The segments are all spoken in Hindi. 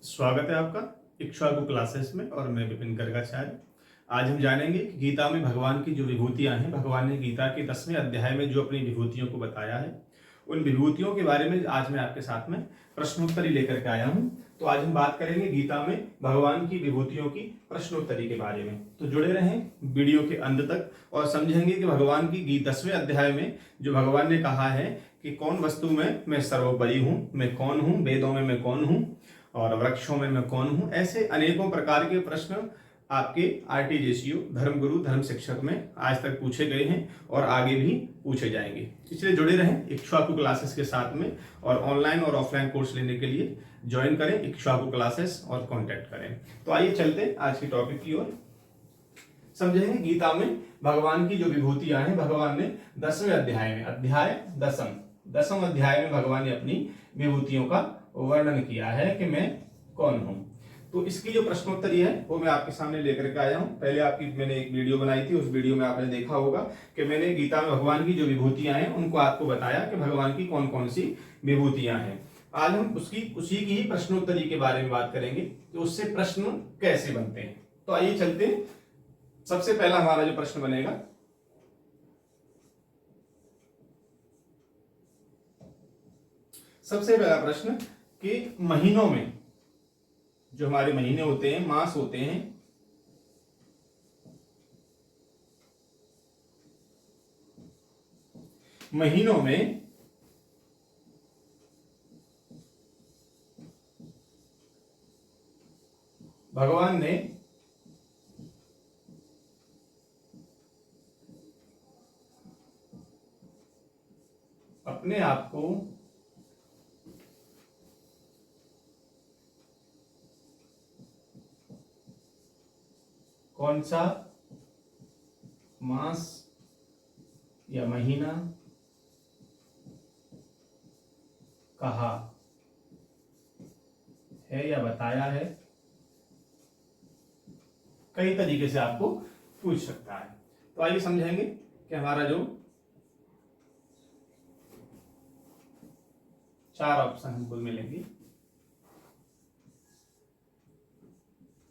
स्वागत है आपका इक्ष्वाकु क्लासेस में और मैं विपिन गर्गाचार्य। आज हम जानेंगे कि गीता में भगवान की जो विभूतियां हैं, भगवान ने गीता के 10वें अध्याय में जो अपनी विभूतियों को बताया है, उन विभूतियों के बारे में आज मैं आपके साथ में प्रश्नोत्तरी लेकर के आया हूं। तो आज हम बात करेंगे गीता में भगवान की विभूतियों की प्रश्नोत्तरी के बारे में। तो जुड़े रहें वीडियो के अंत तक और समझेंगे कि भगवान की 10वें अध्याय में जो भगवान ने कहा है कि कौन वस्तु में मैं सर्वोपरि हूँ, मैं कौन हूँ, वेदों में मैं कौन हूँ और वृक्षों में मैं कौन हूं। ऐसे अनेकों प्रकार के प्रश्न आपके आरटीजीएसयू धर्मगुरु धर्म शिक्षक में आज तक पूछे गए हैं और आगे भी पूछे जाएंगे। इसलिए जुड़े रहें इक्ष्वाकु क्लासेस के साथ में और ऑनलाइन और ऑफलाइन कोर्स लेने के लिए ज्वाइन करें इक्ष्वाकु क्लासेस और कांटेक्ट करें। तो आइए चलते आज के टॉपिक की ओर। समझेंगे गीता में भगवान की जो विभूतियां हैं, भगवान ने 10वें अध्याय में, अध्याय दसम अध्याय में भगवान ने अपनी विभूतियों का वर्णन किया है कि मैं कौन हूं। तो इसकी जो प्रश्नोत्तरी है वो मैं आपके सामने लेकर के आया हूं। पहले आपकी मैंने एक वीडियो बनाई थी, उस वीडियो में आपने देखा होगा कि मैंने गीता में भगवान की जो विभूतियां हैं उनको आपको बताया कि भगवान की कौन कौन सी विभूतियां हैं। आज हम उसी की ही प्रश्नोत्तरी के बारे में बात करेंगे कि उससे प्रश्न कैसे बनते हैं। तो आइए चलते हैं। सबसे पहला हमारा जो प्रश्न बनेगा, सबसे पहला प्रश्न कि महीनों में जो हमारे महीने होते हैं, मास होते हैं, महीनों में भगवान ने अपने आप को कौन सा मास या महीना कहा है या बताया है, कई तरीके से आपको पूछ सकता है। तो आइए समझेंगे कि हमारा जो 4 ऑप्शन हमको मिलेंगे।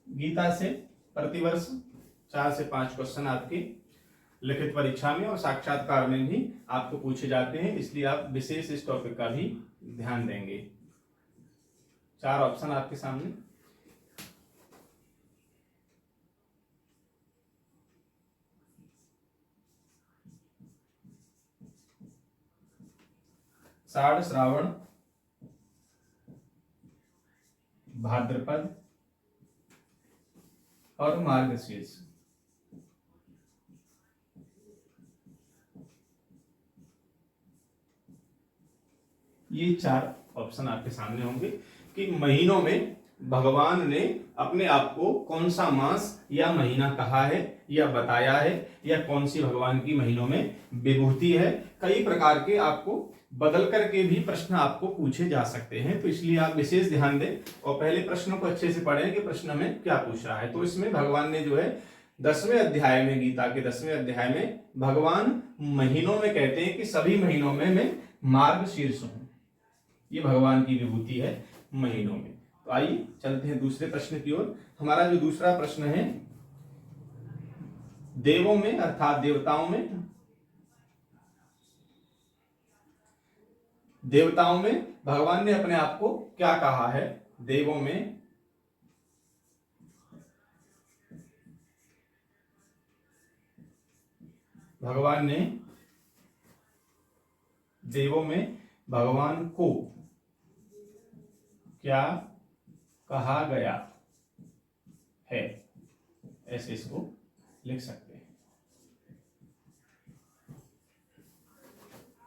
गीता से प्रतिवर्ष 4 से 5 क्वेश्चन आपके लिखित परीक्षा में और साक्षात्कार में भी आपको पूछे जाते हैं, इसलिए आप विशेष इस टॉपिक का भी ध्यान देंगे। 4 ऑप्शन आपके सामने। आषाढ़, श्रावण, भाद्रपद और मार्गशीर्ष। ये 4 ऑप्शन आपके सामने होंगे कि महीनों में भगवान ने अपने आप को कौन सा मास या महीना कहा है या बताया है, या कौन सी भगवान की महीनों में विभूति है। कई प्रकार के आपको बदल करके भी प्रश्न आपको पूछे जा सकते हैं, तो इसलिए आप विशेष ध्यान दें और पहले प्रश्नों को अच्छे से पढ़ें कि प्रश्न में क्या पूछ रहा है। तो इसमें भगवान ने जो है 10वें अध्याय में, गीता के 10वें अध्याय में भगवान महीनों में कहते हैं कि सभी महीनों में मैं मार्गशीर्ष हूं। ये भगवान की विभूति है महीनों में। तो आइए चलते हैं दूसरे प्रश्न की ओर। हमारा जो दूसरा प्रश्न है, देवों में अर्थात देवताओं में, देवताओं में भगवान ने अपने आप को क्या कहा है। देवों में भगवान ने, देवों में भगवान को क्या कहा गया है, ऐसे इसको लिख सकते हैं।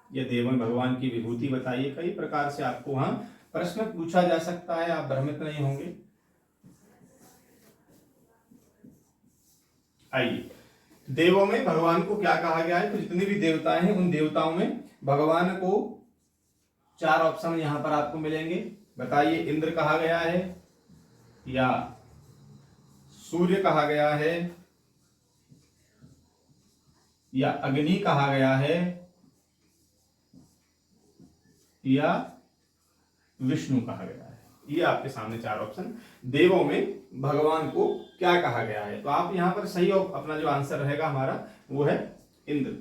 ये देवों भगवान की विभूति बताइए। कई प्रकार से आपको वहां प्रश्न पूछा जा सकता है, आप भ्रमित नहीं होंगे। आइए, देवों में भगवान को क्या कहा गया है। तो जितने भी देवता हैं उन देवताओं में भगवान को 4 ऑप्शन यहां पर आपको मिलेंगे। बताइए, इंद्र कहा गया है या सूर्य कहा गया है या अग्नि कहा गया है या विष्णु कहा गया है। ये आपके सामने चार ऑप्शन। देवों में भगवान को क्या कहा गया है, तो आप यहाँ पर सही अपना जो आंसर रहेगा हमारा वो है इंद्र।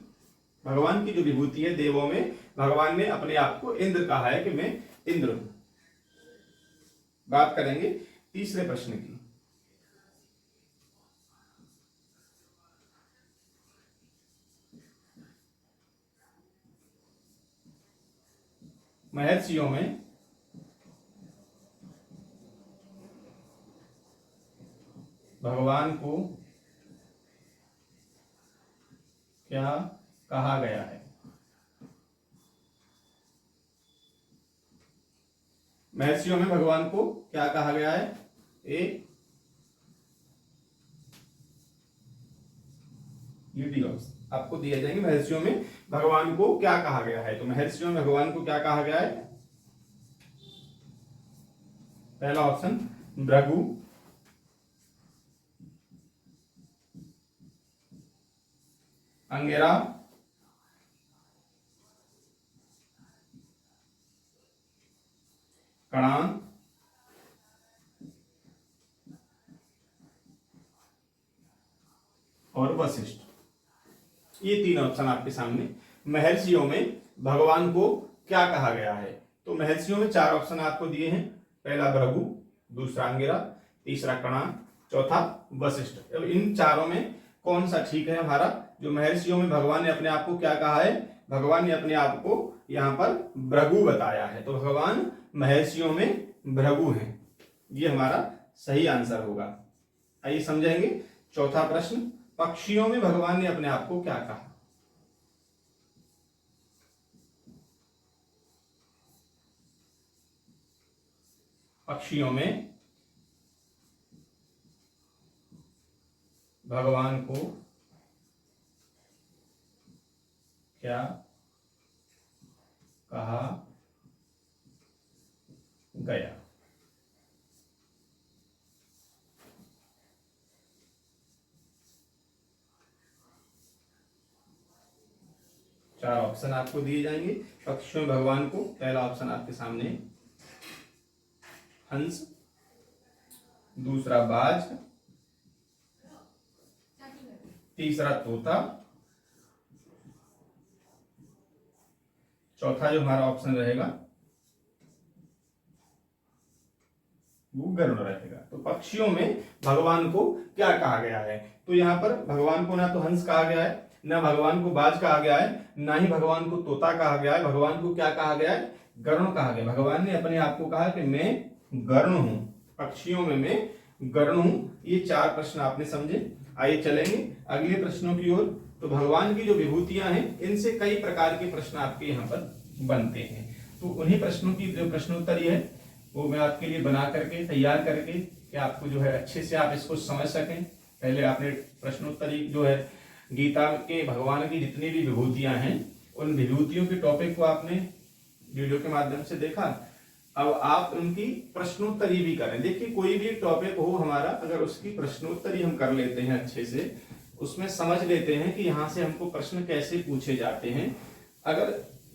भगवान की जो विभूति है, देवों में भगवान ने अपने आप को इंद्र कहा है कि मैं इंद्र हूं। बात करेंगे तीसरे प्रश्न की। महर्षियों में भगवान को क्या कहा गया है। महर्षियों में भगवान को क्या कहा गया है। ए आपको दिए जाएंगे महर्षियों में भगवान को क्या कहा गया है। तो महर्षियों में भगवान को क्या कहा गया है। पहला ऑप्शन भृगु, अंगिरा, कणान और वशिष्ठ। ये तीन ऑप्शन आपके सामने। महर्षियों में भगवान को क्या कहा गया है, तो महर्षियों में चार ऑप्शन आपको दिए हैं। पहला भृगु, दूसरा अंगिरा, तीसरा कणान, चौथा वशिष्ठ। अब इन चारों में कौन सा ठीक है हमारा। जो महर्षियों में भगवान ने अपने आप को क्या कहा है, भगवान ने अपने आप को यहाँ पर भृगु बताया है, तो भगवान महर्षियों में भृगु हैं। ये हमारा सही आंसर होगा। आइए समझेंगे चौथा प्रश्न। पक्षियों में भगवान ने अपने आप को क्या कहा। पक्षियों में भगवान को क्या कहा गया। चार ऑप्शन आपको दिए जाएंगे पक्षियों में भगवान को। पहला ऑप्शन आपके सामने हंस, दूसरा बाज, तीसरा तोता, चौथा जो हमारा ऑप्शन रहेगा वो गरुड़ रहेगा। तो पक्षियों में भगवान को क्या कहा गया है, तो यहाँ पर भगवान को ना तो हंस कहा गया है, ना भगवान को बाज कहा गया है, ना ही भगवान को तोता कहा गया है। भगवान को क्या कहा गया है, गरुड़ कहा गया। भगवान ने अपने आप को कहा कि मैं गरुड़ हूं, पक्षियों में मैं गरुड़ हूं। ये चार प्रश्न आपने समझे। आइए चलेंगे अगले प्रश्नों की ओर। तो भगवान की जो विभूतियां हैं इनसे कई प्रकार के प्रश्न आपके यहाँ पर बनते हैं। तो उन्हीं प्रश्नों की जो प्रश्नोत्तरी है वो मैं आपके लिए बना करके तैयार करके कि आपको जो है अच्छे से आप इसको समझ सकें। पहले आपने प्रश्नोत्तरी जो है गीता के भगवान की जितनी भी विभूतियां हैं उन विभूतियों के टॉपिक को आपने वीडियो के माध्यम से देखा। अब आप उनकी प्रश्नोत्तरी भी करें। देखिए कोई भी टॉपिक हो हमारा, अगर उसकी प्रश्नोत्तरी हम कर लेते हैं अच्छे से, उसमें समझ लेते हैं कि यहाँ से हमको प्रश्न कैसे पूछे जाते हैं। अगर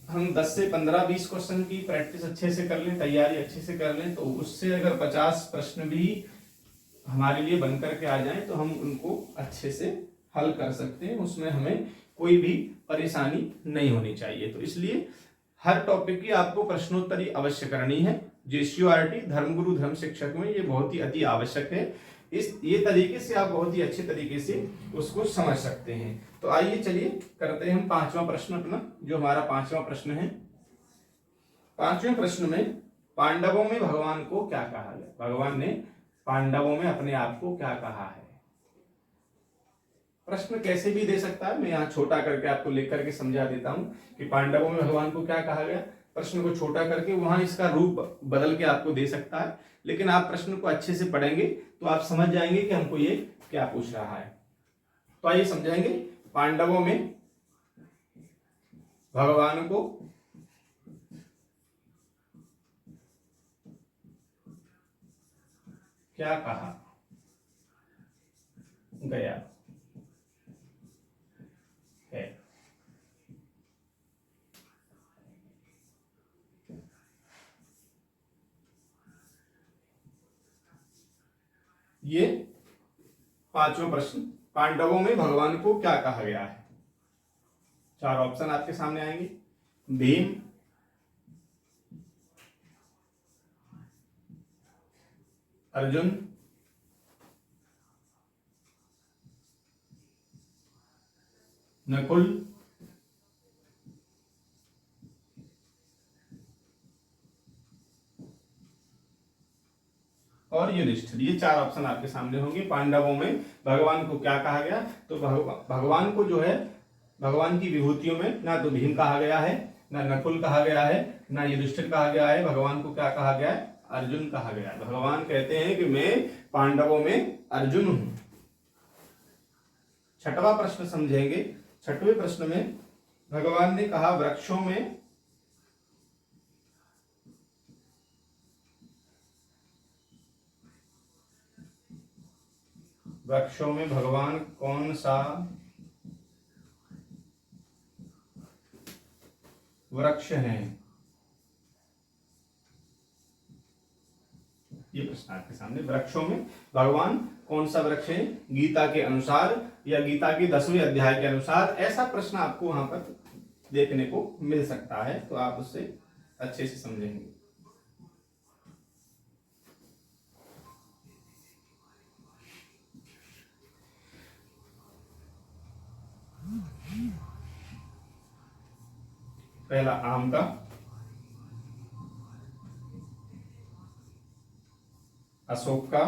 हम 10 से 15-20 क्वेश्चन की प्रैक्टिस अच्छे से कर लें, तैयारी अच्छे से कर लें, तो उससे अगर 50 प्रश्न भी हमारे लिए बन करके आ जाएं तो हम उनको अच्छे से हल कर सकते हैं। उसमें हमें कोई भी परेशानी नहीं होनी चाहिए। तो इसलिए हर टॉपिक की आपको प्रश्नोत्तरी अवश्य करनी है। JCORT धर्मगुरु धर्म शिक्षक में ये बहुत ही अति आवश्यक है। ये तरीके से आप बहुत ही अच्छे तरीके से उसको समझ सकते हैं। तो आइए चलिए करते हैं हम पांचवा प्रश्न अपना, जो हमारा पांचवा प्रश्न है। पांचवें प्रश्न में पांडवों में भगवान को क्या कहा गया। भगवान ने पांडवों में अपने आप को क्या कहा है। प्रश्न कैसे भी दे सकता है, मैं यहाँ छोटा करके आपको लिख करके समझा देता हूं कि पांडवों में भगवान को क्या कहा गया। प्रश्न को छोटा करके वहां इसका रूप बदल के आपको दे सकता है, लेकिन आप प्रश्न को अच्छे से पढ़ेंगे तो आप समझ जाएंगे कि हमको ये क्या पूछ रहा है। तो आइए समझाएंगे। पांडवों में भगवान को क्या कहा गया है। ये पांचवा प्रश्न, पांडवों में भगवान को क्या कहा गया है? चार ऑप्शन आपके सामने आएंगे, भीम, अर्जुन, नकुल और युधिष्ठिर। ये चार ऑप्शन आपके सामने होंगे। पांडवों में भगवान को क्या कहा गया? तो भगवान को जो है, भगवान की विभूतियों में ना तो भीम कहा गया है, ना नकुल कहा गया है, ना युधिष्ठिर कहा गया है। भगवान को क्या कहा गया है? अर्जुन कहा गया है। भगवान कहते हैं कि मैं पांडवों में अर्जुन हूं। छठवां प्रश्न समझेंगे। छठवें प्रश्न में भगवान ने कहा वृक्षों में भगवान कौन सा वृक्ष है? ये प्रश्न आपके सामने, वृक्षों में भगवान कौन सा वृक्ष है गीता के अनुसार, या गीता के 10वें अध्याय के अनुसार। ऐसा प्रश्न आपको वहां पर देखने को मिल सकता है, तो आप उससे अच्छे से समझेंगे। पहला आम का, अशोक का,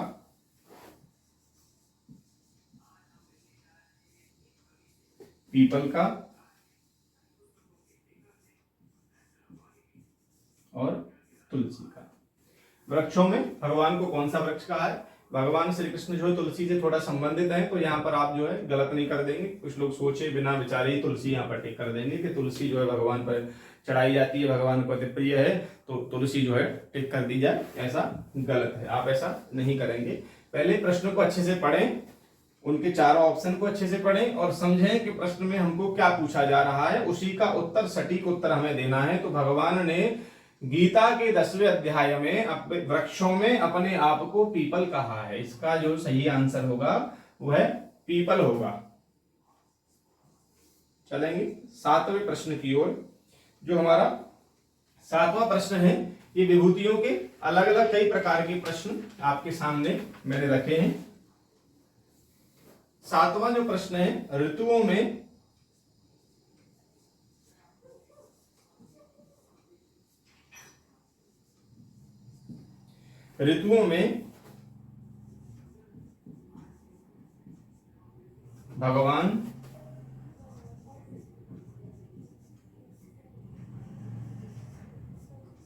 पीपल का और तुलसी का। वृक्षों में भगवान को कौन सा वृक्ष कहा है? भगवान श्री कृष्ण जो है तुलसी से थोड़ा संबंधित है, तो यहाँ पर आप जो है गलत नहीं कर देंगे। कुछ लोग सोचे बिना विचारे ही तुलसी यहाँ पर टिक कर देंगे कि तुलसी जो है भगवान पर चढ़ाई जाती है, भगवान को अति प्रिय है, तो तुलसी जो है टिक कर दी जाए। ऐसा गलत है, आप ऐसा नहीं करेंगे। पहले प्रश्न को अच्छे से पढ़ें, उनके चारों ऑप्शन को अच्छे से पढ़ें और समझें कि प्रश्न में हमको क्या पूछा जा रहा है, उसी का उत्तर, सटीक उत्तर हमें देना है। तो भगवान ने गीता के 10वें अध्याय में वृक्षों में अपने आप को पीपल कहा है। इसका जो सही आंसर होगा वह पीपल होगा। चलेंगे 7वें प्रश्न की ओर। जो हमारा 7वां प्रश्न है, ये विभूतियों के अलग अलग कई प्रकार के प्रश्न आपके सामने मैंने रखे हैं। 7वां जो प्रश्न है, ऋतुओं में भगवान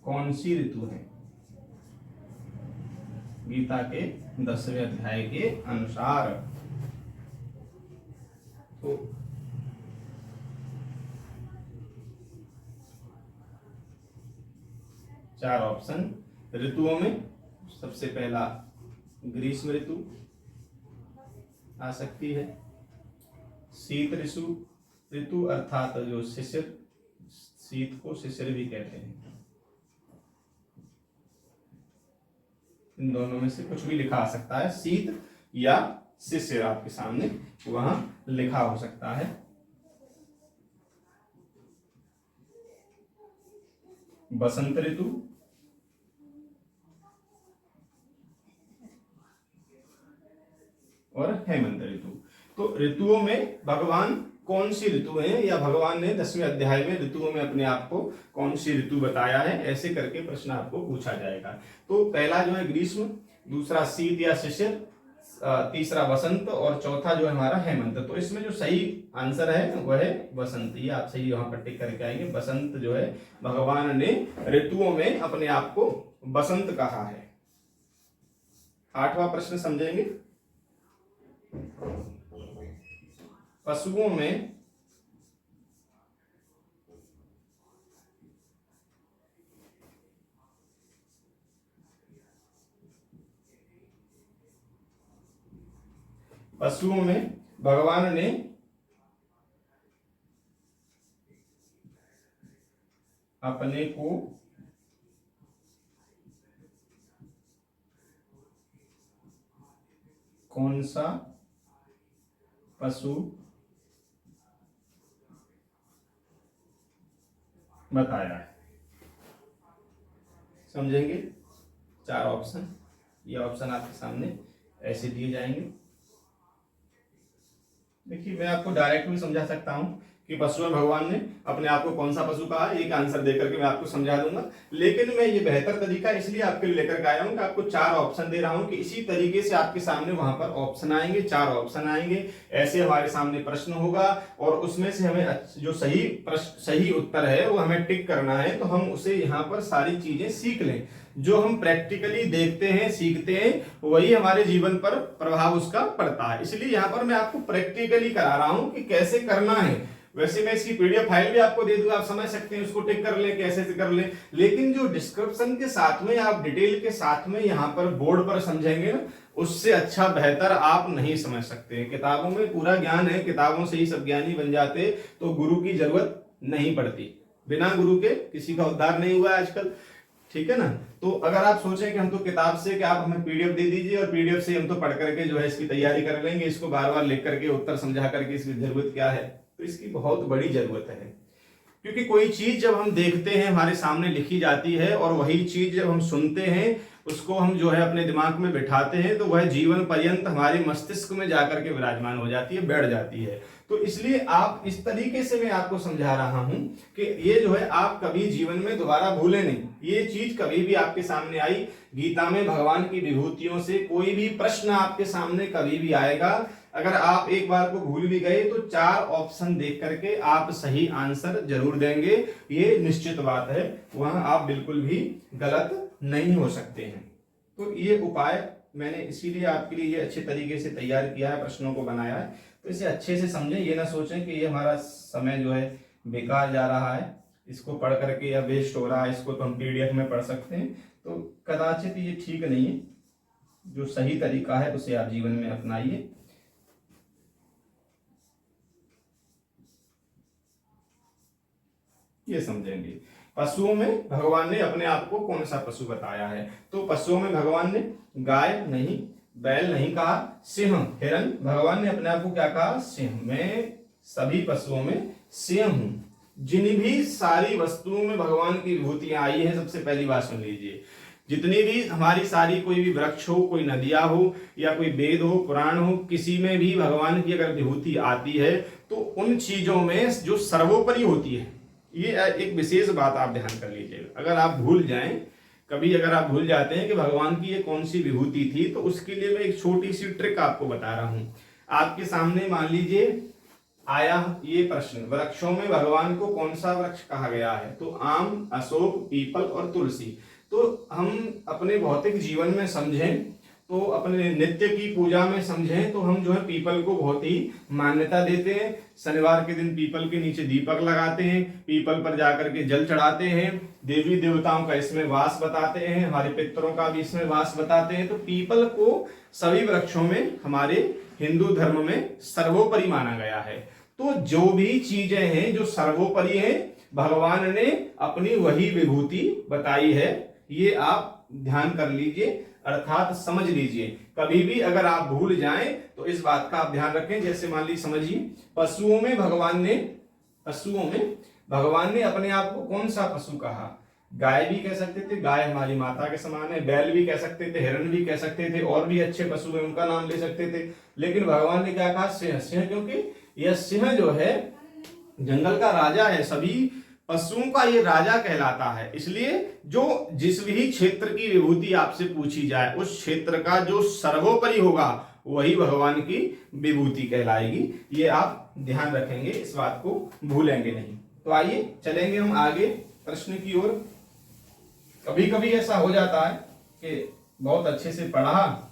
कौन सी ऋतु है? गीता के 10वें अध्याय के अनुसार। तो चार ऑप्शन ऋतुओं में, सबसे पहला ग्रीष्म ऋतु आ सकती है, शीत ऋतु अर्थात जो शिशिर, शीत को शिशिर भी कहते हैं। इन दोनों में से कुछ भी लिखा आ सकता है, शीत या शिशिर आपके सामने वहां लिखा हो सकता है। बसंत ऋतु, और हेमंत ऋतु। तो ऋतुओं में भगवान कौन सी ऋतु है, या भगवान ने 10वें अध्याय में ऋतुओं में अपने आप को कौन सी ऋतु बताया है, ऐसे करके प्रश्न आपको पूछा जाएगा। तो पहला जो है ग्रीष्म, दूसरा शीत या शिशिर, तीसरा बसंत और चौथा जो है हमारा हेमंत। तो इसमें जो सही आंसर है वह है बसंत। ये आप सही वहां पर टिक करके आएंगे। बसंत जो है भगवान ने ऋतुओं में अपने आप को बसंत कहा है। 8वां प्रश्न समझेंगे। पशुओं में भगवान ने अपने को कौन सा पशु बताया है। समझेंगे 4 ऑप्शन, ये ऑप्शन आपके सामने ऐसे दिए जाएंगे। देखिए मैं आपको डायरेक्ट भी समझा सकता हूं कि पशु में भगवान ने अपने आप को कौन सा पशु कहा, एक आंसर देकर के मैं आपको समझा दूंगा, लेकिन मैं ये बेहतर तरीका इसलिए आपके लिए लेकर के आया हूं कि आपको 4 ऑप्शन दे रहा हूं कि इसी तरीके से आपके सामने वहां पर ऑप्शन आएंगे, 4 ऑप्शन आएंगे, ऐसे हमारे सामने प्रश्न होगा और उसमें से हमें जो सही उत्तर है वो हमें टिक करना है, तो हम उसे यहाँ पर सारी चीजें सीख लें। जो हम प्रैक्टिकली देखते हैं सीखते हैं वही हमारे जीवन पर प्रभाव उसका पड़ता है, इसलिए यहाँ पर मैं आपको प्रैक्टिकली करा रहा हूं कि कैसे करना है। वैसे मैं इसकी पीडीएफ फाइल भी आपको दे दूंगा, आप समझ सकते हैं, उसको टिक कर लें, कैसे कर लें, लेकिन जो डिस्क्रिप्शन के साथ में आप डिटेल के साथ में यहाँ पर बोर्ड पर समझेंगे ना, उससे अच्छा बेहतर आप नहीं समझ सकते। किताबों में पूरा ज्ञान है, किताबों से ही सब ज्ञानी बन जाते, तो गुरु की जरूरत नहीं पड़ती। बिना गुरु के किसी का उद्धार नहीं हुआ आजकल, ठीक है ना। तो अगर आप सोचें कि हम तो किताब से कि आप हमें पीडीएफ दे दीजिए और पीडीएफ से हम तो पढ़ करके जो है इसकी तैयारी कर लेंगे, इसको बार बार लिख करके उत्तर समझा करके इसकी जरूरत क्या है, तो इसकी बहुत बड़ी जरूरत है। क्योंकि कोई चीज जब हम देखते हैं हमारे सामने लिखी जाती है और वही चीज जब हम सुनते हैं उसको हम जो है अपने दिमाग में बिठाते हैं, तो वह जीवन पर्यंत हमारे मस्तिष्क में जाकर के विराजमान हो जाती है, बैठ जाती है। तो इसलिए आप इस तरीके से मैं आपको समझा रहा हूं कि ये जो है आप कभी जीवन में दोबारा भूले नहीं। ये चीज कभी भी आपके सामने आई, गीता में भगवान की विभूतियों से कोई भी प्रश्न आपके सामने कभी भी आएगा, अगर आप एक बार को भूल भी गए तो 4 ऑप्शन देख करके आप सही आंसर जरूर देंगे, ये निश्चित बात है, वहां आप बिल्कुल भी गलत नहीं हो सकते हैं। तो ये उपाय मैंने इसीलिए आपके लिए ये अच्छे तरीके से तैयार किया है, प्रश्नों को बनाया है, तो इसे अच्छे से समझें। ये ना सोचें कि ये हमारा समय जो है बेकार जा रहा है, इसको पढ़ करके या वेस्ट हो रहा है, इसको तो हम पीडीएफ में पढ़ सकते हैं, तो कदाचित ये ठीक नहीं है। जो सही तरीका है उसे आप जीवन में अपनाइए। ये समझेंगे पशुओं में भगवान ने अपने आप को कौन सा पशु बताया है। तो पशुओं में भगवान ने गाय नहीं, बैल नहीं कहा, सिंह, हिरन, भगवान ने अपने आप को क्या कहा, सिंह। मैं सभी पशुओं में सिंह हूं। जिन भी सारी वस्तुओं में भगवान की विभूतियां आई है, सबसे पहली बात सुन लीजिए, जितनी भी हमारी सारी कोई भी वृक्ष हो, कोई नदियां हो या कोई वेद हो, पुराण हो, किसी में भी भगवान की अगर विभूति आती है तो उन चीजों में जो सर्वोपरि होती है, ये एक विशेष बात आप ध्यान कर लीजिएगा। अगर आप भूल जाएं, कभी अगर आप भूल जाते हैं कि भगवान की ये कौन सी विभूति थी, तो उसके लिए मैं एक छोटी सी ट्रिक आपको बता रहा हूं। आपके सामने मान लीजिए आया ये प्रश्न, वृक्षों में भगवान को कौन सा वृक्ष कहा गया है, तो आम, अशोक, पीपल और तुलसी। तो हम अपने भौतिक जीवन में समझें, तो अपने नित्य की पूजा में समझें, तो हम जो है पीपल को बहुत ही मान्यता देते हैं। शनिवार के दिन पीपल के नीचे दीपक लगाते हैं, पीपल पर जाकर के जल चढ़ाते हैं, देवी देवताओं का इसमें वास बताते हैं, हमारे पितरों का भी इसमें वास बताते हैं। तो पीपल को सभी वृक्षों में हमारे हिंदू धर्म में सर्वोपरि माना गया है। तो जो भी चीजें हैं जो सर्वोपरि हैं, भगवान ने अपनी वही विभूति बताई है, ये आप ध्यान कर लीजिए, अर्थात समझ लीजिए। कभी भी अगर आप भूल जाएं तो इस बात का आप ध्यान रखें। जैसे मान लीजिए, समझिए पशुओं में भगवान ने अपने आप को कौन सा पशु कहा, गाय भी कह सकते थे, गाय हमारी माता के समान है, बैल भी कह सकते थे, हिरण भी कह सकते थे, और भी अच्छे पशु हैं उनका नाम ले सकते थे, लेकिन भगवान ने क्या कहा, सिंह। सिंह क्योंकि यह सिंह जो है जंगल का राजा है, सभी पशुओं का ये राजा कहलाता है। इसलिए जो जिस भी क्षेत्र की विभूति आपसे पूछी जाए, उस क्षेत्र का जो सर्वोपरि होगा वही भगवान की विभूति कहलाएगी। ये आप ध्यान रखेंगे, इस बात को भूलेंगे नहीं। तो आइए चलेंगे हम आगे प्रश्न की ओर। कभी कभी ऐसा हो जाता है कि बहुत अच्छे से पढ़ा,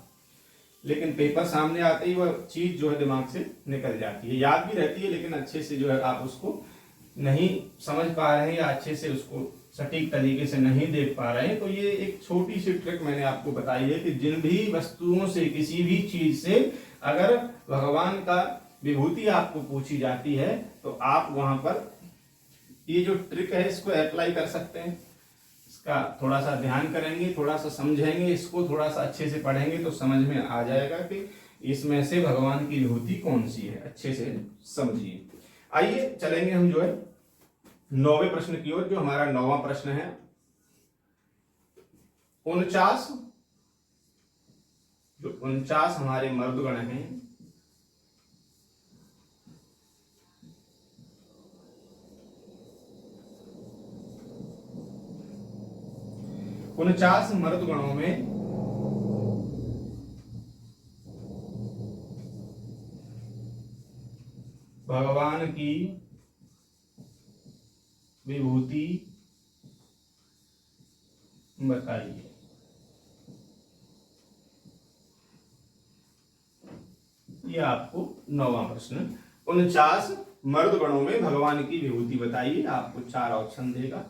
लेकिन पेपर सामने आते ही वह चीज जो है दिमाग से निकल जाती है, याद भी रहती है, लेकिन अच्छे से जो है आप उसको नहीं समझ पा रहे हैं या अच्छे से उसको सटीक तरीके से नहीं देख पा रहे हैं। तो ये एक छोटी सी ट्रिक मैंने आपको बताई है कि जिन भी वस्तुओं से, किसी भी चीज से अगर भगवान का विभूति आपको पूछी जाती है, तो आप वहां पर ये जो ट्रिक है इसको अप्लाई कर सकते हैं। इसका थोड़ा सा ध्यान करेंगे, थोड़ा सा समझेंगे, इसको थोड़ा सा अच्छे से पढ़ेंगे तो समझ में आ जाएगा कि इसमें से भगवान की विभूति कौन सी है, अच्छे से समझिए। आइए चलेंगे हम जो है 9वें प्रश्न की ओर। जो हमारा 9वां प्रश्न है, 49 हमारे मर्दगण हैं, 49 मर्दगणों में भगवान की विभूति बताइए। ये आपको 9वां प्रश्न, 49 मर्द गणों में भगवान की विभूति बताइए। आपको 4 ऑप्शन देगा।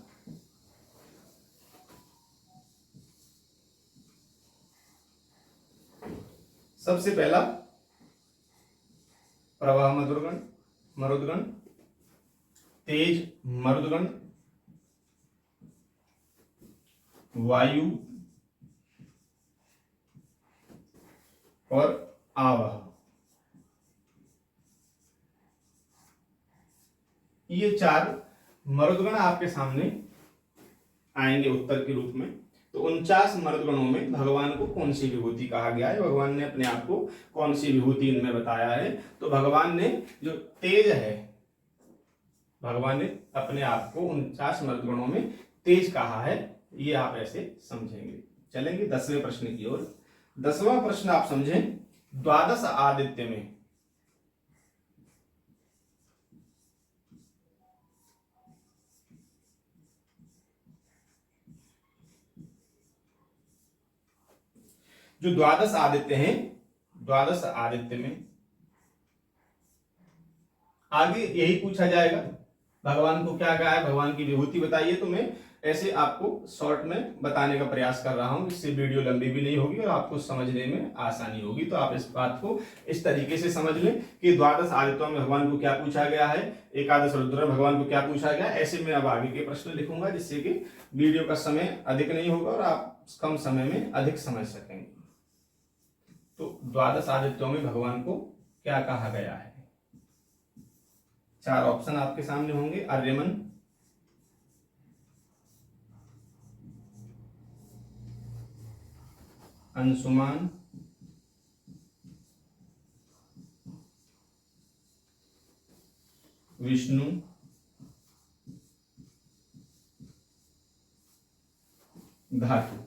सबसे पहला प्रवाह मरुदगण, तेज मरुदगण, वायु और आवह। ये 4 मरुदगण आपके सामने आएंगे उत्तर के रूप में। तो 49 मर्दगणों में भगवान को कौन सी विभूति कहा गया है, भगवान ने अपने आप को कौन सी विभूति इनमें बताया है। तो भगवान ने जो तेज है, भगवान ने अपने आप को 49 मर्दगणों में तेज कहा है। ये आप ऐसे समझेंगे। चलेंगे 10वें प्रश्न की ओर। 10वां प्रश्न आप समझें, द्वादश आदित्य में जो द्वादश आदित्य हैं, द्वादश आदित्य में आगे यही पूछा जाएगा भगवान को क्या कहा है, भगवान की विभूति बताइए। तो मैं ऐसे आपको शॉर्ट में बताने का प्रयास कर रहा हूं, इससे वीडियो लंबी भी नहीं होगी और आपको समझने में आसानी होगी। तो आप इस बात को इस तरीके से समझ लें कि द्वादश आदित्यों में भगवान को क्या पूछा गया है, एकादश रुद्र में भगवान को क्या पूछा गया। ऐसे मैं अब आगे के प्रश्न लिखूंगा, जिससे कि वीडियो का समय अधिक नहीं होगा और आप कम समय में अधिक समझ सकेंगे। तो द्वादश आदित्यों में भगवान को क्या कहा गया है। 4 ऑप्शन आपके सामने होंगे। आर्यमन, अंशुमान, विष्णु, धातु।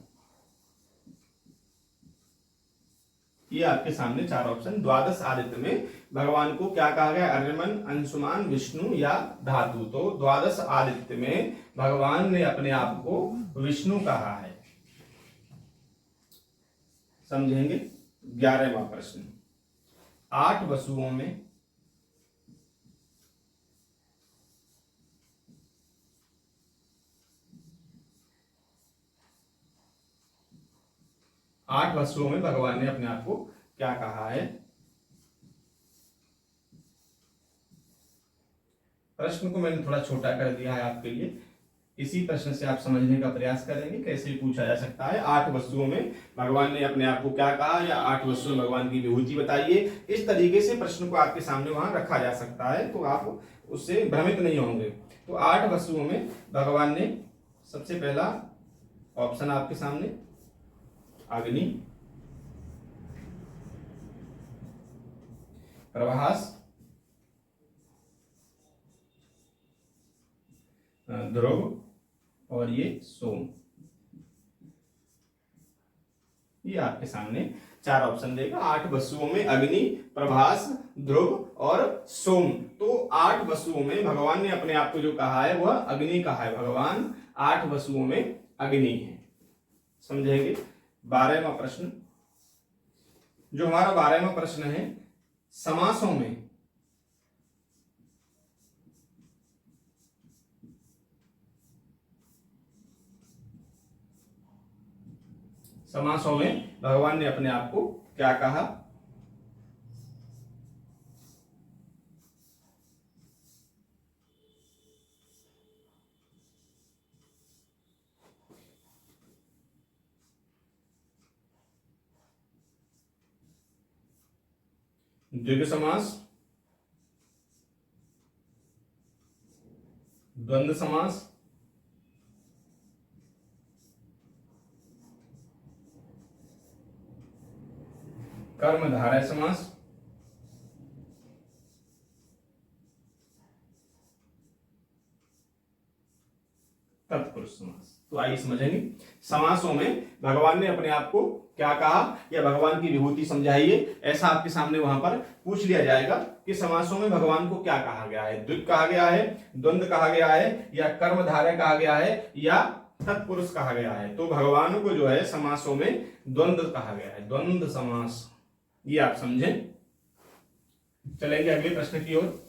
ये आपके सामने 4 ऑप्शन। द्वादश आदित्य में भगवान को क्या कहा गया, आर्यमन, अंशुमान, विष्णु या धातु। तो द्वादश आदित्य में भगवान ने अपने आप को विष्णु कहा है। समझेंगे। 11वां प्रश्न, 8 वसुओं में भगवान ने अपने आप को क्या कहा है। प्रश्न को मैंने थोड़ा छोटा कर दिया है आपके लिए। इसी प्रश्न से आप समझने का प्रयास करेंगे कैसे पूछा जा सकता है। 8 वस्तुओं में भगवान ने अपने आप को क्या कहा, या 8 वस्तुओं में भगवान की विभूति बताइए। इस तरीके से प्रश्न को आपके सामने वहां रखा जा सकता है, तो आप उससे भ्रमित नहीं होंगे। तो 8 वस्तुओं में भगवान ने, सबसे पहला ऑप्शन आपके सामने, अग्नि, प्रभास, ध्रुव और ये सोम। ये आपके सामने 4 ऑप्शन देगा। 8 वस्तुओं में अग्नि, प्रभास, ध्रुव और सोम। तो 8 वस्तुओं में भगवान ने अपने आप को जो कहा है वह अग्नि कहा है। भगवान 8 वस्तुओं में अग्नि है। समझेंगे। 12वां प्रश्न, जो हमारा 12वां प्रश्न है, समासों में भगवान ने अपने आप को क्या कहा। द्विगु समास, द्वंद्व समास, कर्मधारय समास, तत्पुरुष समास। तो आइए समझेंगे समासों में भगवान ने अपने आप को क्या कहा या भगवान की विभूति समझाइए, ऐसा आपके सामने वहां पर पूछ लिया जाएगा कि समासों में भगवान को क्या कहा गया है। द्विग कहा गया है, द्वंद्व कहा गया है, या कर्मधारय कहा गया है, या तत्पुरुष कहा गया है। तो भगवान को जो है समासों में द्वंद्व कहा गया है, द्वंद्व समास, ये आप समझें। चलेंगे अगले प्रश्न की ओर।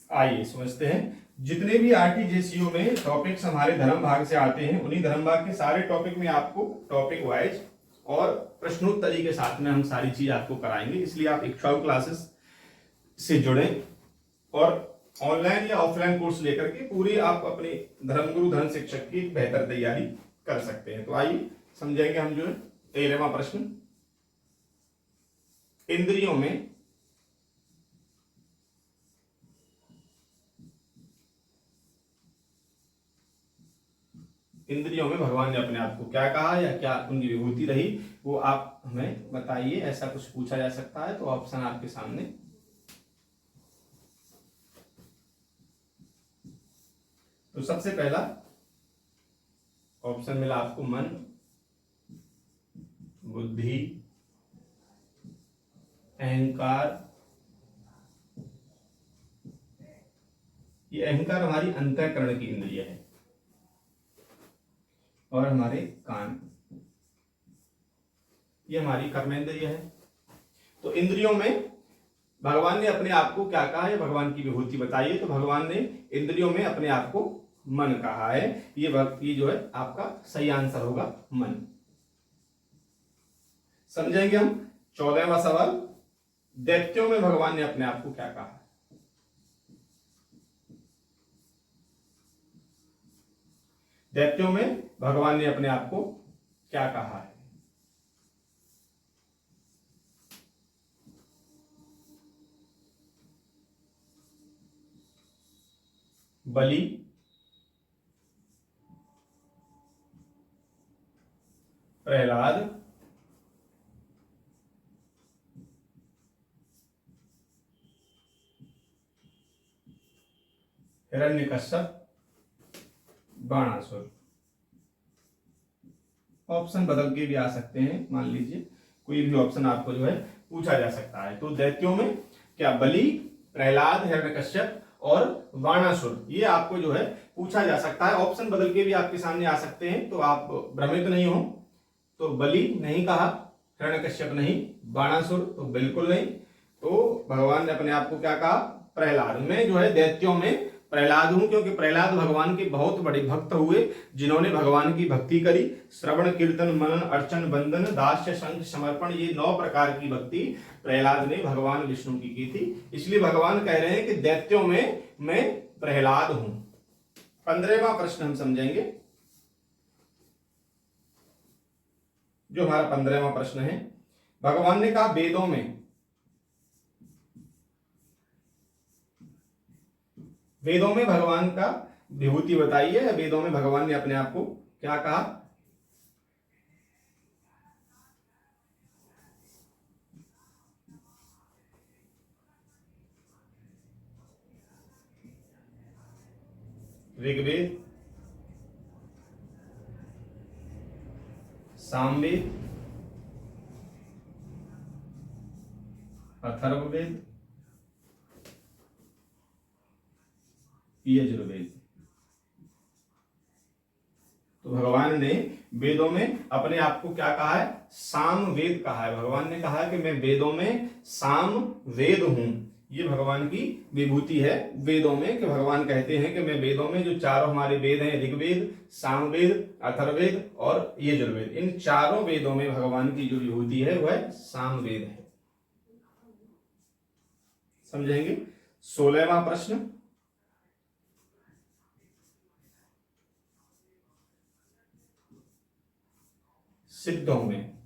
आइए समझते हैं। जितने भी आरटीजेसीओ में टॉपिक्स हमारे धर्म भाग से आते हैं, उन्हीं धर्म भाग के सारे टॉपिक में आपको टॉपिक वाइज और प्रश्नोत्तरी के साथ में हम सारी चीज आपको कराएंगे। इसलिए आप इक्ष्वाकु क्लासेस से जुड़े और ऑनलाइन या ऑफलाइन कोर्स लेकर के पूरी आप अपने धर्मगुरु धर्म शिक्षक की बेहतर तैयारी कर सकते हैं। तो आइए समझेंगे हम जो है 13वां प्रश्न। इंद्रियों में भगवान ने अपने आप को क्या कहा या क्या उनकी विभूति रही, वो आप हमें बताइए। ऐसा कुछ पूछा जा सकता है तो ऑप्शन आपके सामने। तो सबसे पहला ऑप्शन मिला आपको मन, बुद्धि, अहंकार। ये अहंकार हमारी अंतःकरण की इंद्रिय है, और हमारे कान ये हमारी कर्मेंद्रिय है। तो इंद्रियों में भगवान ने अपने आप को क्या कहा है, भगवान की विभूति बताइए। तो भगवान ने इंद्रियों में अपने आप को मन कहा है। ये जो है आपका सही आंसर होगा, मन। समझेंगे हम 14वां सवाल। दैत्यों में भगवान ने अपने आप को क्या कहा। दैत्यों में भगवान ने अपने आप को क्या कहा है। बलि, प्रहलाद, हिरण्यकश्यप, बाणासुर। ऑप्शन बदल के भी आ सकते हैं, मान लीजिए कोई भी ऑप्शन आपको जो है पूछा जा सकता है। तो दैत्यों में क्या बलि, प्रहलाद, हिरण्यकश्यप और बाणासुर, ये आपको जो है पूछा जा सकता है। ऑप्शन बदल के भी आपके सामने आ सकते हैं, तो आप भ्रमित नहीं हो। तो बलि नहीं कहा, हिरण्यकश्यप नहीं, बाणासुर तो बिल्कुल नहीं। तो भगवान ने अपने आप को क्या कहा, प्रहलाद। मैं जो है दैत्यों में प्रहलाद हूं, क्योंकि प्रहलाद भगवान के बहुत बड़े भक्त हुए, जिन्होंने भगवान की भक्ति करी। श्रवण, कीर्तन, मनन, अर्चन, बंदन, दास्य, शंख, समर्पण, ये 9 प्रकार की भक्ति प्रहलाद ने भगवान विष्णु की थी। इसलिए भगवान कह रहे हैं कि दैत्यों में मैं प्रहलाद हूं। 15वां प्रश्न हम समझेंगे, जो हमारा 15वां प्रश्न है। भगवान ने कहा वेदों में भगवान का विभूति बताइए। वेदों में भगवान ने अपने आप को क्या कहा। ऋग्वेद, सामवेद, अथर्ववेद, यजुर्वेद। तो तो भगवान ने वेदों में अपने आप को क्या कहा है? साम वेद कहा है। भगवान ने कहा कि मैं वेदों में साम वेद हूं। ये भगवान की विभूति है वेदों में, कि भगवान कहते हैं कि मैं वेदों में, जो चारों हमारे वेद हैं, ऋग्वेद, सामवेद, अथर्ववेद और यजुर्वेद, इन चारों वेदों में भगवान की जो विभूति है वह सामवेद है। समझेंगे? 16वां प्रश्न, सिद्धों में,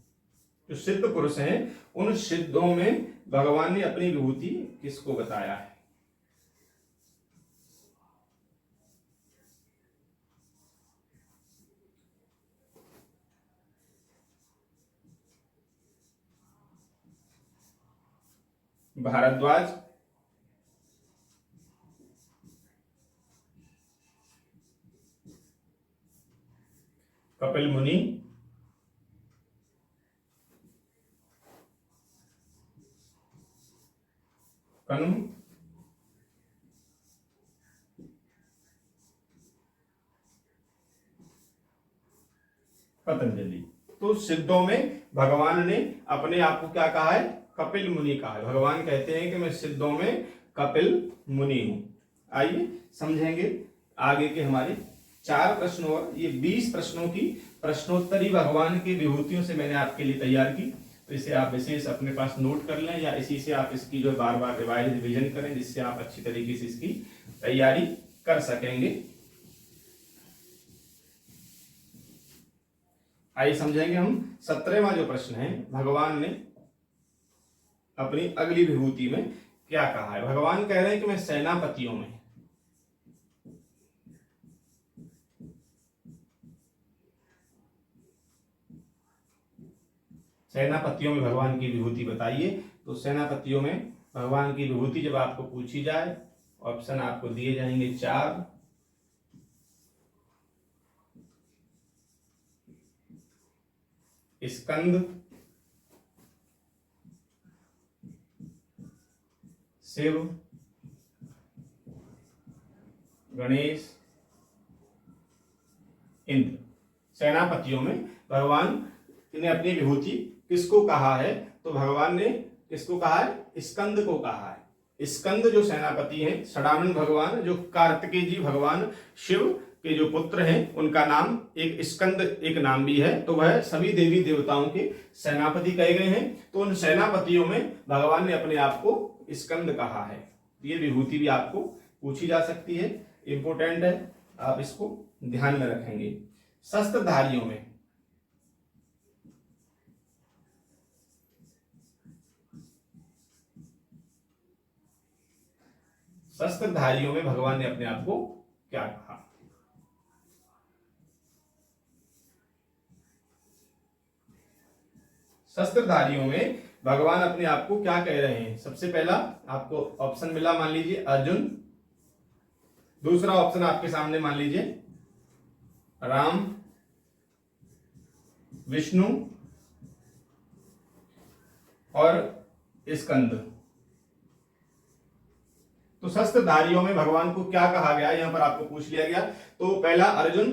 जो सिद्ध पुरुष हैं उन सिद्धों में भगवान ने अपनी विभूति किसको बताया है? भारद्वाज, कपिल मुनि, कनु, पतंजलि। तो सिद्धों में भगवान ने अपने आप को क्या कहा है? कपिल मुनि कहा है। भगवान कहते हैं कि मैं सिद्धों में कपिल मुनि हूं। आइए समझेंगे आगे के हमारे 4 प्रश्नों, और ये 20 प्रश्नों की प्रश्नोत्तरी भगवान की विभूतियों से मैंने आपके लिए तैयार की। तो इसे आप विशेष अपने पास नोट कर लें, या इसी से आप इसकी जो बार बार रिवीजन करें, जिससे आप अच्छी तरीके से इसकी तैयारी कर सकेंगे। आइए समझेंगे हम 17वां जो प्रश्न है, भगवान ने अपनी अगली विभूति में क्या कहा है? भगवान कह रहे हैं कि मैं सेनापतियों में, सेनापतियों में भगवान की विभूति बताइए। तो सेनापतियों में भगवान की विभूति जब आपको पूछी जाए, ऑप्शन आपको दिए जाएंगे 4, स्कंद, शिव, गणेश, इंद्र। सेनापतियों में भगवान ने अपनी विभूति किसको कहा है? तो भगवान ने किसको कहा है? स्कंद को कहा है। स्कंद जो सेनापति हैं, षडानंद भगवान, जो कार्तिकेय जी भगवान शिव के जो पुत्र हैं, उनका नाम एक स्कंद एक नाम भी है। तो वह सभी देवी देवताओं के सेनापति कहे गए हैं। तो उन सेनापतियों में भगवान ने अपने आप को स्कंद कहा है। ये विभूति भी आपको पूछी जा सकती है, इंपोर्टेंट है, आप इसको ध्यान में रखेंगे। शस्त्रधारियों में, शस्त्रधारियों में भगवान ने अपने आप को क्या कहा? शस्त्रधारियों में भगवान अपने आप को क्या कह रहे हैं? सबसे पहला आपको ऑप्शन मिला, मान लीजिए अर्जुन। दूसरा ऑप्शन आपके सामने मान लीजिए राम, विष्णु और स्कंद। तो शस्त्रधारियों में भगवान को क्या कहा गया, यहां पर आपको पूछ लिया गया। तो पहला अर्जुन,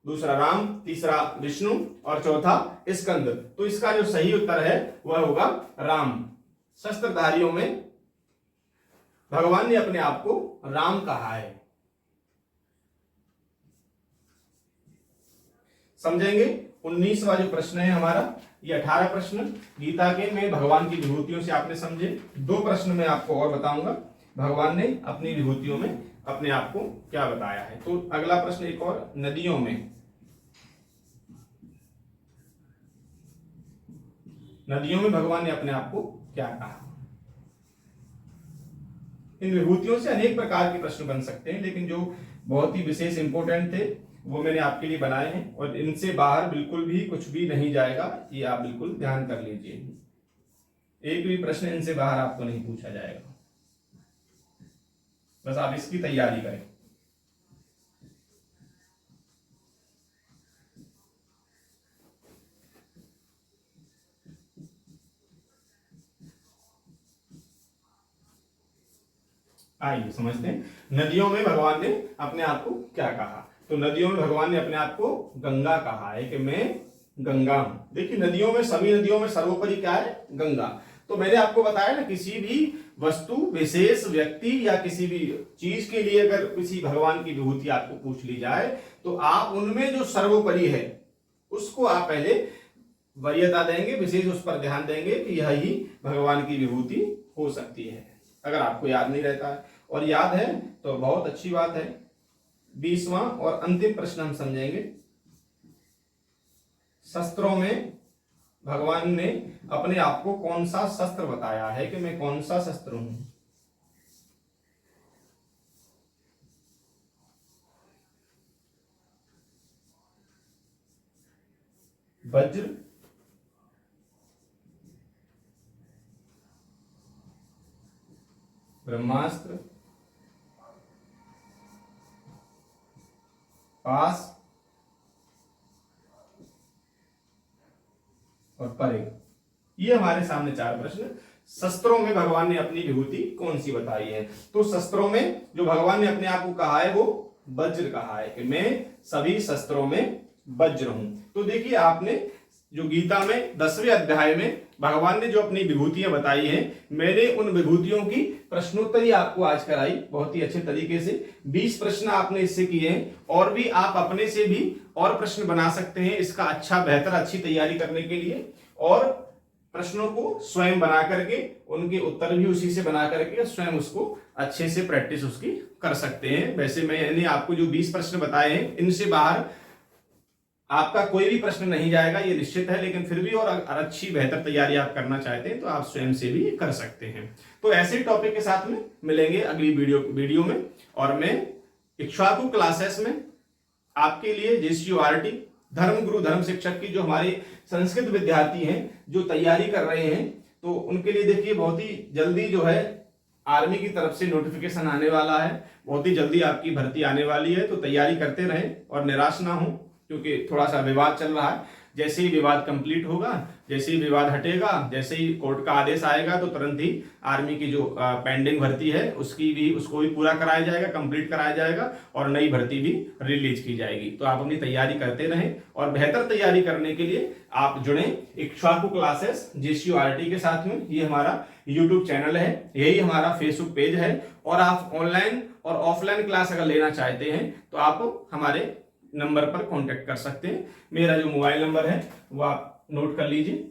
दूसरा राम, तीसरा विष्णु और चौथा स्कंद। तो इसका जो सही उत्तर है वह होगा राम। शस्त्रधारियों में भगवान ने अपने आप को राम कहा है। समझेंगे? 19वां जो प्रश्न है हमारा, ये 18 प्रश्न गीता के में भगवान की विभूतियों से आपने समझे। 2 प्रश्न मैं आपको और बताऊंगा, भगवान ने अपनी विभूतियों में अपने आप को क्या बताया है। तो अगला प्रश्न एक और, नदियों में, नदियों में भगवान ने अपने आप को क्या कहा? इन विभूतियों से अनेक प्रकार के प्रश्न बन सकते हैं, लेकिन जो बहुत ही विशेष इंपोर्टेंट थे वो मैंने आपके लिए बनाए हैं, और इनसे बाहर बिल्कुल भी कुछ भी नहीं जाएगा, ये आप बिल्कुल ध्यान कर लीजिए। एक भी प्रश्न इनसे बाहर आपको नहीं पूछा जाएगा, बस आप इसकी तैयारी करें। आइए समझते हैं, नदियों में भगवान ने अपने आप को क्या कहा। तो नदियों में भगवान ने अपने आप को गंगा कहा है कि मैं गंगा हूं। देखिए नदियों में, सभी नदियों में सर्वोपरि क्या है? गंगा। तो मैंने आपको बताया ना, किसी भी वस्तु, विशेष व्यक्ति या किसी भी चीज के लिए अगर किसी भगवान की विभूति आपको पूछ ली जाए तो आप उनमें जो सर्वोपरि है उसको आप पहले वरीयता देंगे, विशेष उस पर ध्यान देंगे कि यह ही भगवान की विभूति हो सकती है। अगर आपको याद नहीं रहता है और याद है तो बहुत अच्छी बात है। 20वां और अंतिम प्रश्न हम समझेंगे। शस्त्रों में भगवान ने अपने आप को कौन सा शस्त्र बताया है कि मैं कौन सा शस्त्र हूं? वज्र, ब्रह्मास्त्र, पास और परे। ये हमारे सामने 4 प्रश्न। शस्त्रों में भगवान ने अपनी विभूति कौन सी बताई है? तो शस्त्रों में जो भगवान ने अपने आप को कहा है वो वज्र कहा है कि मैं सभी शस्त्रों में वज्र हूं। तो देखिए आपने जो गीता में 10वें अध्याय में भगवान ने जो अपनी विभूतियां बताई हैं, मैंने उन विभूतियों की प्रश्नोत्तरी आपको आज कराई बहुत ही अच्छे तरीके से। 20 प्रश्न आपने इससे किए हैं और भी आप अपने से भी और प्रश्न बना सकते हैं इसका अच्छा, बेहतर, अच्छी तैयारी करने के लिए। और प्रश्नों को स्वयं बना करके, उनके उत्तर भी उसी से बना करके स्वयं उसको अच्छे से प्रैक्टिस उसकी कर सकते हैं। वैसे मैंने आपको जो 20 प्रश्न बताए हैं इनसे बाहर आपका कोई भी प्रश्न नहीं जाएगा, ये निश्चित है। लेकिन फिर भी और अच्छी, बेहतर तैयारी आप करना चाहते हैं तो आप स्वयं से भी कर सकते हैं। तो ऐसे ही टॉपिक के साथ में मिलेंगे अगली वीडियो में। और मैं इक्ष्वाकु क्लासेस में आपके लिए JCORT धर्म गुरु धर्म शिक्षक की जो हमारे संस्कृत विद्यार्थी हैं जो तैयारी कर रहे हैं, तो उनके लिए देखिए बहुत ही जल्दी जो है आर्मी की तरफ से नोटिफिकेशन आने वाला है। बहुत ही जल्दी आपकी भर्ती आने वाली है। तो तैयारी करते रहें और निराश ना हो, क्योंकि थोड़ा सा विवाद चल रहा है। जैसे ही विवाद कंप्लीट होगा, जैसे ही विवाद हटेगा, जैसे ही कोर्ट का आदेश आएगा तो तुरंत ही आर्मी की जो पेंडिंग भर्ती है उसको भी पूरा कराया जाएगा, कंप्लीट कराया जाएगा और नई भर्ती भी रिलीज की जाएगी। तो आप अपनी तैयारी करते रहें और बेहतर तैयारी करने के लिए आप जुड़े इक्ष्वाकु क्लासेस JCORT के साथ में। ये हमारा YouTube चैनल है, यही हमारा Facebook पेज है। और आप ऑनलाइन और ऑफलाइन क्लास अगर लेना चाहते हैं तो आप हमारे नंबर पर कांटेक्ट कर सकते हैं। मेरा जो मोबाइल नंबर है वो आप नोट कर लीजिए,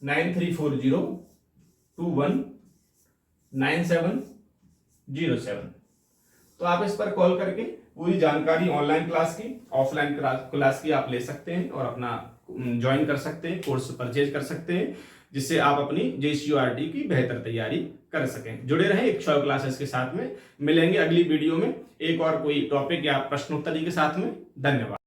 9340219707। तो आप इस पर कॉल करके पूरी जानकारी ऑनलाइन क्लास की, ऑफलाइन क्लास की आप ले सकते हैं और अपना ज्वाइन कर सकते हैं, कोर्स परचेज कर सकते हैं, जिससे आप अपनी JCORT की बेहतर तैयारी कर सकें। जुड़े रहें इक्ष्वाकु क्लासेस के साथ में। मिलेंगे अगली वीडियो में एक और कोई टॉपिक या प्रश्नोत्तरी के साथ में। धन्यवाद।